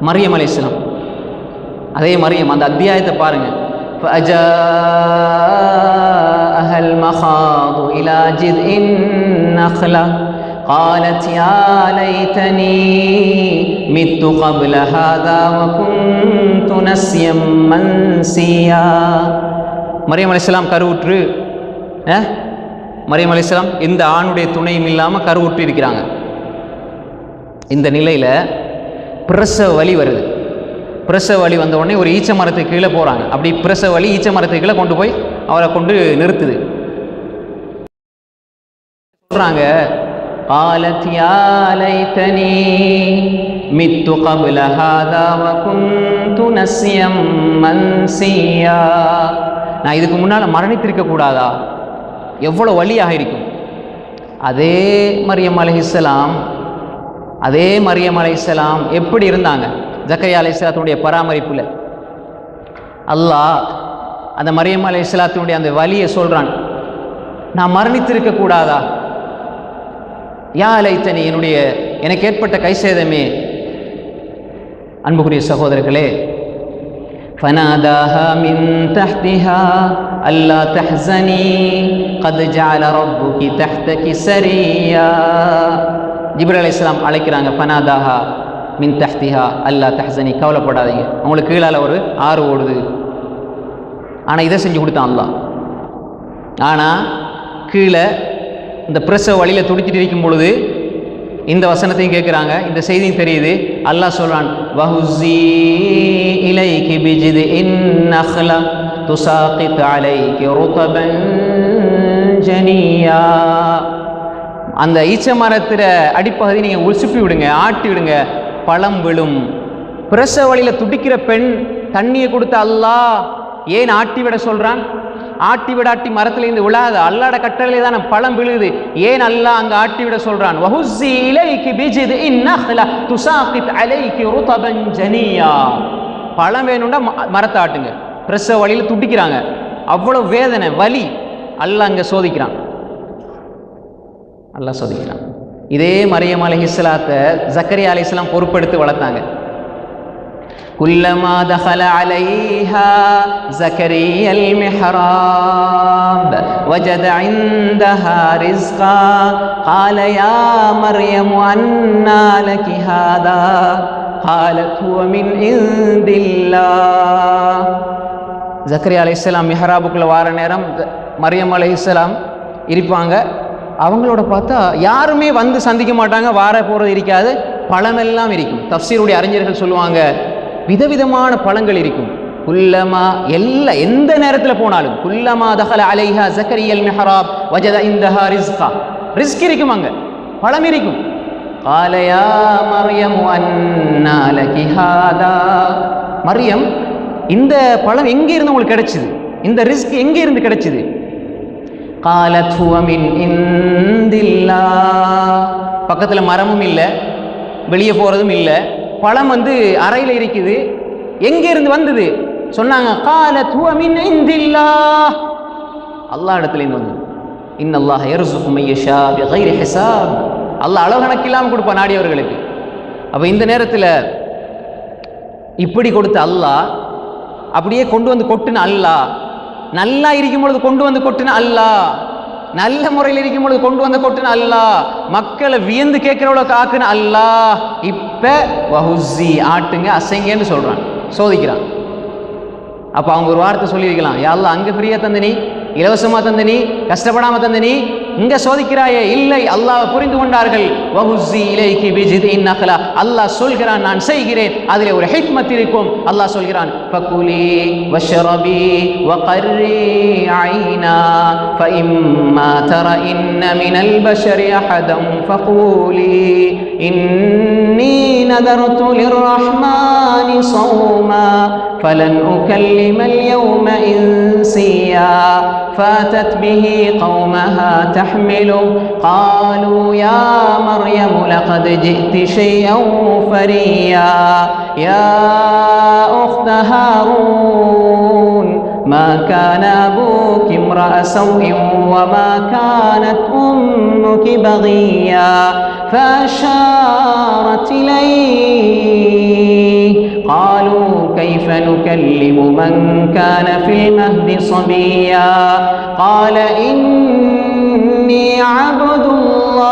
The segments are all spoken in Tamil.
மரியம் அலைஹிஸ்ஸலாம். அதே மரியம் அந்த அத்தியாயத்தை பாருங்க. فَأَجَاءَهَا الْمَخَاضُ إِلَى جِذْعِ النَّخْلَةِ قالت يا ليتني مت قبل هذا وكنت نسيا منسيا. மரியம் அலைஹிஸ்ஸலாம் கருவுற்று மரியம் அலைஹிஸ்ஸலாம் எந்த ஆணுடைய துணையும் இல்லாமல் கருவுற்று இருக்கிறாங்க. இந்த நிலையில் பிரசவ வலி வருது. பிரசவ வலி வந்த உடனே ஒரு ஈச்ச மரத்துக்கு கீழே போகிறாங்க. அப்படி பிரசவ வலி ஈச்ச மரத்துக்கு கீழே கொண்டு போய் அவரை கொண்டு நிறுத்துது. சொல்கிறாங்க قالت يا ليتني مت قبل هذا وكنت نسيا منسيا. நான் இதுக்கு முன்னால் மரணித்திருக்க கூடாதா? எவ்வளோ வலியாக இருக்கும். அதே மரியம் அலைஹிஸ்ஸலாம் எப்படி இருந்தாங்க? ஜக்கரியா அலைஹிஸ்ஸலாத்துடைய பராமரிப்பில் அல்லாஹ் அந்த மரியம் அலைஹிஸ்ஸலாத்துடைய அந்த வலியை சொல்கிறான். நான் மரணித்திருக்க கூடாதா? யா லைத்தனி, எனக்கு ஏற்பட்ட கைசேதமே. அன்புக்குரிய சகோதரர்களே, فناداها من تحتها ألا تحزني قد جعل ربك تحتك سريا. ஜிப்ரீல் அலைஹிஸ்ஸலாம் அழைக்கிறாங்க. ஃபனாதாஹா மின் தஹ்திஹா அல்லா தஹ்சனி, கவலைப்படாதீங்க, உங்களுக்கு கீழால் ஒரு ஆறு ஓடுது. ஆனால் இதை செஞ்சு கொடுத்தான் அல்லாஹ். ஆனால் கீழே இந்த பிரசவ வழியில் துடிச்சிட்டு இருக்கும் பொழுது இந்த வசனத்தையும் கேட்குறாங்க. இந்த செய்தியும் தெரியுது. அல்லாஹ் சொல்றான், வஹுஸி இலைகி பிஜிதின் நஹ்ல துஸாகித் அலைகி ருதபன் ஜனியா. அந்த ஈச்ச மரத்தில் அடிப்பகுதி நீங்கள் உசுப்பி விடுங்க, ஆட்டி விடுங்க, பழம் விழும். பிரசவ வழியில் துடிக்கிற பெண் தண்ணியை கொடுத்த அல்லாஹ் ஏன் ஆட்டி விட சொல்கிறான்? ஆட்டி விடாட்டி மரத்துலேருந்து விழாது, அல்லாட கட்டளை தானே பழம் விழுது. ஏன் அல்லாஹ் அங்கே ஆட்டி விட சொல்கிறான்? வஹுஸி இலைகி பிஜிதின் நஹ்ல துஸாகித் அலைகி ருதபன் ஜனியா. பழம் வேணும்னா மரத்தை ஆட்டுங்க. பிரசவ வழியில் துடிக்கிறாங்க, அவ்வளோ வேதனை வலி. அல்லாஹ் அங்கே சோதிக்கிறான். இதே மரியம் அலைஹிஸ்ஸலாத்தை ஜக்கரியா அலைஹிஸ்ஸலாம் பொறுப்பெடுத்து வளர்த்தாங்க. குல்லமா தஹல அலைஹா ஜக்கரியா அல் மிஹ்ராப் வஜத இன்தஹா ரிஸ்கா قال يا مريم أنى لك هذا قالت هو من عند الله. ஜக்கரியா அலைஹிஸ்ஸலாம் மிஹ்ராபுக்குள்ள வார நேரம் மரியம் அலைஹிஸ்ஸலாம் இருப்பாங்க. அவங்களோட பார்த்தா யாருமே வந்து சந்திக்க மாட்டாங்க, வார போகிறது இருக்காது, பழமெல்லாம் இருக்கும். தஃப்சீருடைய அறிஞர்கள் சொல்லுவாங்க, விதவிதமான பழங்கள் இருக்கும். குல்லமா எந்த நேரத்தில் போனாலும் குல்லமா தஹல அலைஹா ஜக்கரியா அல் மிஹ்ராப் வஜத இன்தஹா ரிஸ்கா, ரிஸ்க் இருக்கும், அங்கே பழம் இருக்கும். قال يا مريم أنى لك هذا. மரியம், இந்த பழம் எங்கே இருந்து உங்களுக்கு கிடைச்சிது? இந்த ரிஸ்க் எங்கே இருந்து கிடைச்சிது? قالت هو من عند الله. பக்கத்தில் மரமும் இல்லை, வெளியே போகிறதும் இல்லை, பழம் அறையில் இருக்குது. எங்கே இருந்து வந்தது சொன்னாங்க. قالت هو من عند الله. அல்லாஹ் இடத்துலேருந்து வந்தது. إن الله يرزق من يشاء بغير حساب. அல்லாஹ் அளவு கணக்கு இல்லாமல் கொடுப்பான் நாடியவர்களுக்கு. அப்போ இந்த நேரத்தில் இப்படி கொடுத்த அல்லாஹ் அப்படியே கொண்டு வந்து கொட்டுன அல்லாஹ், நல்லா இருக்கும் பொழுது கொண்டு வந்து கொட்டுன அல்லாஹ், நல்ல முறையில் இருக்கும் பொழுது கொண்டு வந்து கொட்டுன அல்லாஹ், மக்களை வியந்து கேட்கிறவளவுக்கு ஆக்குன அல்லாஹ் இப்போ வஹுஸி ஆட்டுங்க அசைங்கன்னு சொல்கிறான், சோதிக்கிறான். அப்போ அவங்க ஒரு வார்த்தை சொல்லியிருக்கலாம், யா அல்லாஹ் அங்கே ஃப்ரீயாக தந்த நீ, இலவசமாக தந்த நீ, கஷ்டப்படாமல் தந்த நீ, இங்கே சோதிக்கிறாயே. இல்லை, அல்லாஹ் புரிந்து கொண்டார்கள். வஹுஸி இலைகி பிஜிதின் நஹ்லா, அல்லாஹ் சொல்கிறான் நான் செய்கிறேன், அதில் ஒரு ஹிக்மத் இருக்கும். அல்லாஹ் சொல்கிறான், ஃபகுலி வஷ்ரபி வகர்ரி ஐனா ஃபஇம்மா தரஇன்ன மினல் பஷரி அஹதம் ஃபகூலி இன்னி நதர்து லிர்ரஹ்மானி ஸௌமா فلن أكلم اليوم إنسيا فاتت به قومها تحمله قالوا يا مريم لقد جئت شيئا فريا يا أخت هارون ما كان أبوك امرأ سوء وما كانت أمك بغيا فأشارت إليه قالوا كيف نكلم من كان في المهد صبيا قال إني عبد الله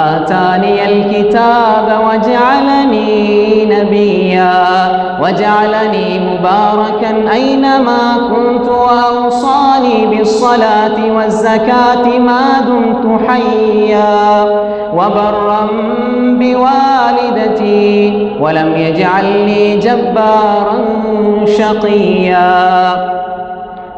آتاني الكتاب وجعلني نبيا وجعلني مباركا أينما كنت وأوصاني بالصلاة والزكاة ما دمت حيا وبرا بوالدتي ولم يجعلني جبارا شقيا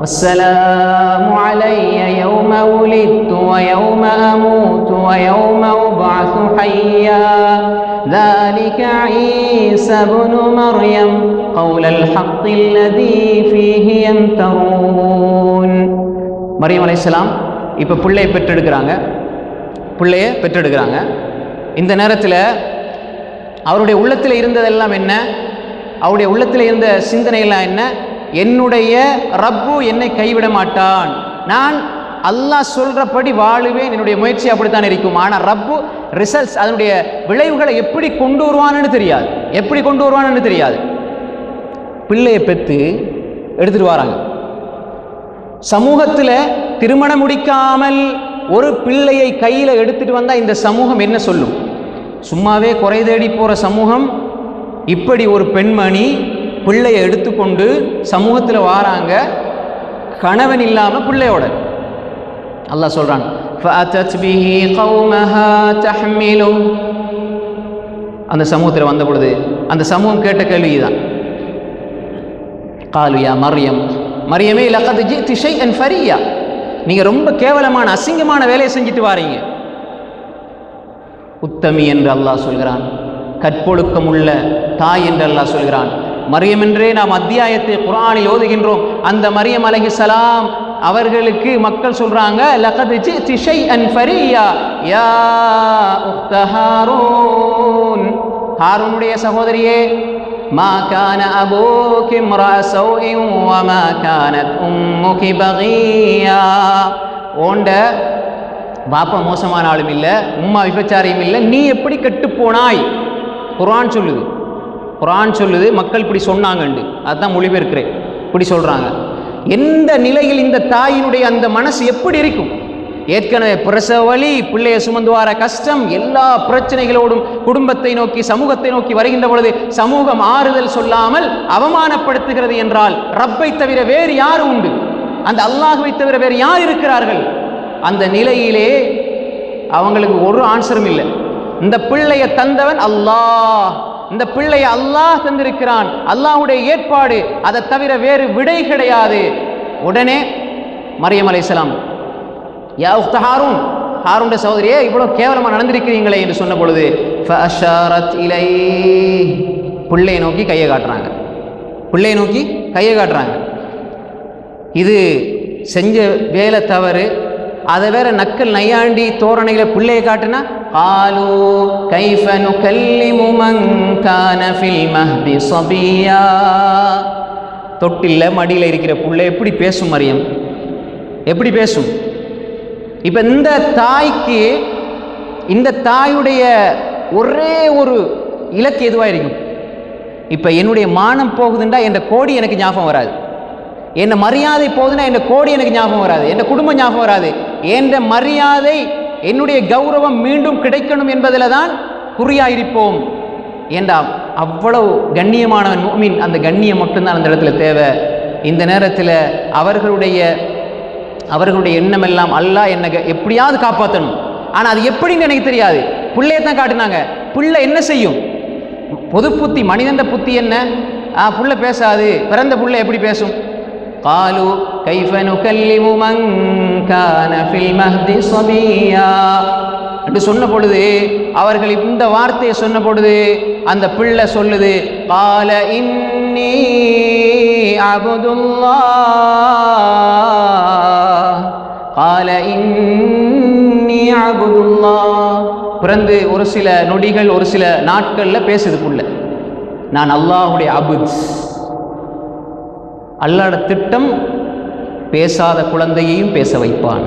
والسلام علي يوم ولدت ويوم أموت ويوم أبعث حيا ذلك عيسى ابن مريم قول الحق الذي فيه يمترون. மரியம் அலைஹிஸ்ஸலாம் இப்போ பிள்ளையை பெற்றெடுக்கிறாங்க. இந்த நேரத்தில் அவருடைய உள்ளத்தில் இருந்ததெல்லாம் என்ன? அவருடைய உள்ளத்தில் இருந்த சிந்தனையெல்லாம் என்ன? என்னுடைய ரப்பு என்னை கைவிட மாட்டான், நான் அல்லாஹ் சொல்றபடி வாழுவேன், என்னுடைய முயற்சி அப்படித்தான் இருக்கும். ஆனால் ரப்பு ரிசல்ட்ஸ், அதனுடைய விளைவுகளை எப்படி கொண்டு வருவான்னு தெரியாது. பிள்ளையை பெற்று எடுத்துட்டு வராங்க. சமூகத்தில் திருமணம் முடிக்காமல் ஒரு பிள்ளையை கையில் எடுத்துட்டு வந்தால் இந்த சமூகம் என்ன சொல்லும்? சும்மாவே குறை தேடி போகிற சமூகம் இப்படி ஒரு பெண்மணி பிள்ளையை எடுத்துக்கொண்டு சமூகத்தில் வாராங்க, கணவன் இல்லாமல் பிள்ளையோட. அல்லாஹ் சொல்றான் ஃபஅதத் பிஹி கௌமஹா தஹ்மிலு. அந்த சமூகத்தில் வந்த பொழுது அந்த சமூகம் கேட்ட கேள்விதான், காலு யா மரியமே லகத் ஜிஅதி ஷைஅன் ஃபரியா, நீங்க ரொம்ப கேவலமான அசிங்கமான வேலையை செஞ்சுட்டு வாரீங்க. உத்தமி என்று அல்லாஹ் சொல்கிறான், கற்பொழுக்கம் உள்ள தாய் என்று அல்லாஹ் சொல்கிறான். மரியம் என்றே நாம் அத்தியாயத்தை குர்ஆனில் ஓதுகின்றோம். அந்த மரியம் அலைஹிஸ்ஸலாம் அவர்களுக்கு மக்கள் சொல்றாங்க, லகத் ஜிஅதி ஷைஅன் ஃபரியா யா உக்த ஹாரூன், ஹாரூனுடைய சகோதரியே, மா கான அபூகி இம்ரஅ ஸௌஇன் வ மா கானத் உம்முகி பகியா, ஓண்ட பாப்பா மோசமான ஆளும் இல்லை, உம்மா விபச்சாரியும் இல்லை, நீ எப்படி கெட்டு போனாய்? குர்ஆன் சொல்லுது மக்கள் இப்படி சொன்னாங்கண்டு, அதுதான் மொழிபெயர்க்கிறேன். இப்படி சொல்றாங்க. எந்த நிலையில் இந்த தாயினுடைய அந்த மனசு எப்படி இருக்கும்? ஏற்கனவே பிரசவ வலி, பிள்ளையை சுமந்து வர கஷ்டம், எல்லா பிரச்சனைகளோடும் குடும்பத்தை நோக்கி சமூகத்தை நோக்கி வருகின்ற பொழுது சமூகம் ஆறுதல் சொல்லாமல் அவமானப்படுத்துகிறது என்றால் ரப்பை தவிர வேறு யார் உண்டு? அந்த அல்லாஹ்வை தவிர வேறு யார் இருக்கிறார்கள்? அந்த நிலையிலே அவங்களுக்கு ஒரு ஆன்சரும் இல்லை. இந்த பிள்ளையை தந்தவன் அல்லாஹ், இந்த பிள்ளையை அல்லாஹ் தந்திருக்கிறான், அல்லாஹ்வுடைய ஏற்பாடு, அதை தவிர வேறு விடை கிடையாது. உடனே மரியம் அலைஹிஸ்ஸலாம், யா உக்த ஹாரூன், ஹாரூனுடைய சகோதரியே, இவ்வளவு கேவலமா நடந்திருக்கிறீங்களே என்று சொன்ன பொழுது ஃபஅஷாரத் இலைஹி, பிள்ளையை நோக்கி கையை காட்டுறாங்க. இது செஞ்ச வேலை தவறு, அதை வேற நக்கல் நையாண்டி தோரணைகளை பிள்ளையை காட்டுனா, காலு கைஃப நுகல்லிமு மன் கான ஃபில் மஹ்தி ஸபியா, தொட்டில்ல மடியில் இருக்கிற பிள்ளை எப்படி பேசும்? மரியம் எப்படி பேசும்? இப்ப இந்த தாய்க்கு, இந்த தாயுடைய ஒரே ஒரு இலக்கு எதுவாக இருக்கும்? இப்ப என்னுடைய மானம் போகுதுண்டா என்ற கோடி எனக்கு ஞாபகம் வராது, என்ன மரியாதை போகுதுன்னா என் கோடி எனக்கு ஞாபகம் வராது, என் குடும்பம் ஞாபகம் வராது. என் மரியாதை, என்னுடைய கௌரவம் மீண்டும் கிடைக்கணும் என்பதில் தான் குறியாயிருப்போம் என்றா. அவ்வளவு கண்ணியமானவன் முஃமின், அந்த கண்ணியம் மட்டும்தான் அந்த இடத்துல தேவை. இந்த நேரத்தில் அவர்களுடைய எண்ணம் எல்லாம் அல்லாஹ் என்னை எப்படியாவது காப்பாற்றணும். ஆனால் அது எப்படின்னு எனக்கு தெரியாது. பிள்ளையை தான் காட்டினாங்க. பிள்ளை என்ன செய்யும்? பொது புத்தி, மனிதந்த புத்தி என்ன? புள்ளை பேசாது, பிறந்த புள்ளை எப்படி பேசும்? قالوا كيف نكلم من كان في المهد صبيا என்று சொன்ன பொழுது, அவர்கள் இந்த வார்த்தையை சொன்ன பொழுது அந்த பிள்ளை சொல்லுது, قال إني عبد الله. பிறந்து ஒரு சில நொடிகள், ஒரு சில நாட்கள்ல பேசுது புள்ள, நான் அல்லாஹ்வுடைய அபுத். அல்லாஹ்வுடைய திட்டம் பேசாத குழந்தையையும் பேச வைப்பான்.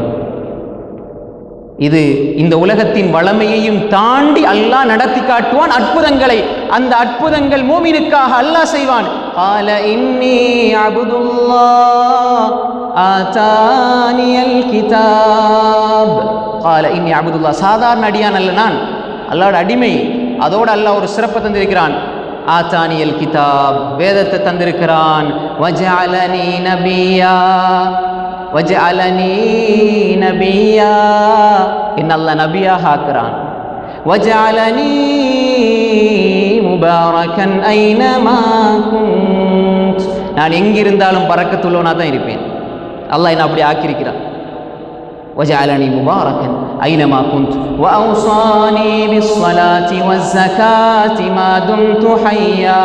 இது இந்த உலகத்தின் வளமையையும் தாண்டி அல்லாஹ் நடத்தி காட்டுவான் அற்புதங்களை. அந்த அற்புதங்கள் மூமினுக்காக அல்லாஹ் செய்வான். قال إني عبد الله آتاني الكتاب قال إني عبد الله. சாதாரண அடியான் அல்ல நான், அல்லாஹ்வுடைய அடிமை. அதோடு அல்லாஹ் ஒரு சிறப்பு தந்திருக்கிறான். ஆத்தானியல் கிதாப், வேதத்தை தந்திருக்கிறான். வஜஅலனி நபியா வஜஅலனி நபியா, என்ன அல்லாஹ் நபியாக ஆக்குறான். வஜஅலனி முபாரக்கன் ஐனமா குன்த், நான் எங்கிருந்தாலும் பரக்கத்துள்ளவனா தான் இருப்பேன். அல்லாஹ் என்ன அப்படி ஆக்கியிருக்கிறான். وجعلني مباركا أينما كنت وأوصاني بالصلاة والزكاة ما دمت حيا.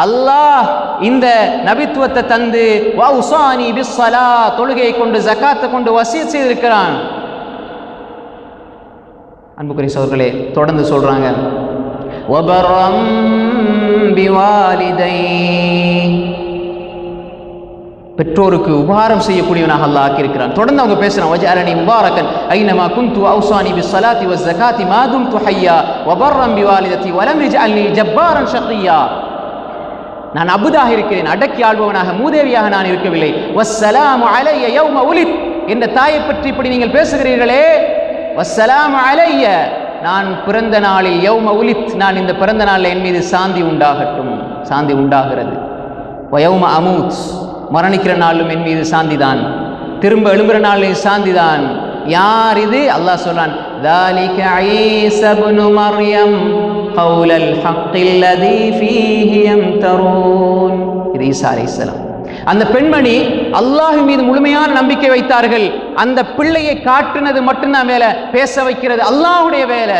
அல்லாஹ் இந்த நபித்துவத்தை தந்து வௌசானி பிஸ்ஸலா, தொழுகையை கொண்டு ஜகாத்தை கொண்டு வசியத் செய்திருக்கிறான். அன்புக்குரிய சகோதரர்களே, தொடர்ந்து சொல்றாங்க வபர்ரம் பிவாலிதை, பெற்றோருக்கு உபகாரம் செய்யக்கூடியவனாக அல்லாஹ் ஆக்கியிருக்கிறான். தொடர்ந்து அவங்க பேசுறான். வஜஅலனி முபாரக்கன் ஐனமா குன்து வௌசானி பிஸ்ஸலாத்தி வஸ்ஸகாத்தி மா தும்து ஹய்யா வபர்ரம் பிவாலிததி வலம் யஜஅல்னி ஜப்பாரன் ஷகியா. நான் அபுதாக இருக்கிறேன், அடக்கி ஆள்பவனாக மூதேவியாக நான் இருக்கவில்லை. வஸ்ஸலாமு அலைய யௌம உலித், என்ற தாயை பற்றி இப்படி நீங்கள் பேசுகிறீர்களே, வஸ்ஸலாமு அலைய, நான் பிறந்த நாளில் யௌம உலித், நான் இந்த பிறந்த நாளில் என் மீது சாந்தி உண்டாகட்டும், சாந்தி உண்டாகிறது. வயௌம அமூத், மரணிக்கிற நாளும் என் மீது சாந்திதான், திரும்ப எழும்புற நாளில் சாந்திதான். யார் இது? அல்லாஹ் சொல்றான், ذَلِكَ عِيسَى ابْنُ مَرْيَمَ قَوْلَ الْحَقِّ الَّذِي فِيهِ يَمْتَرُونَ. இது ஈசா அலைஹிஸ்ஸலாம். அந்த பெண்மணி அல்லாஹ் மீது முழுமையான நம்பிக்கை வைத்தார்கள். அந்த பிள்ளையை காட்டுனது மட்டும்தான் வேலை, பேச வைக்கிறது அல்லாஹ்வுடைய வேலை.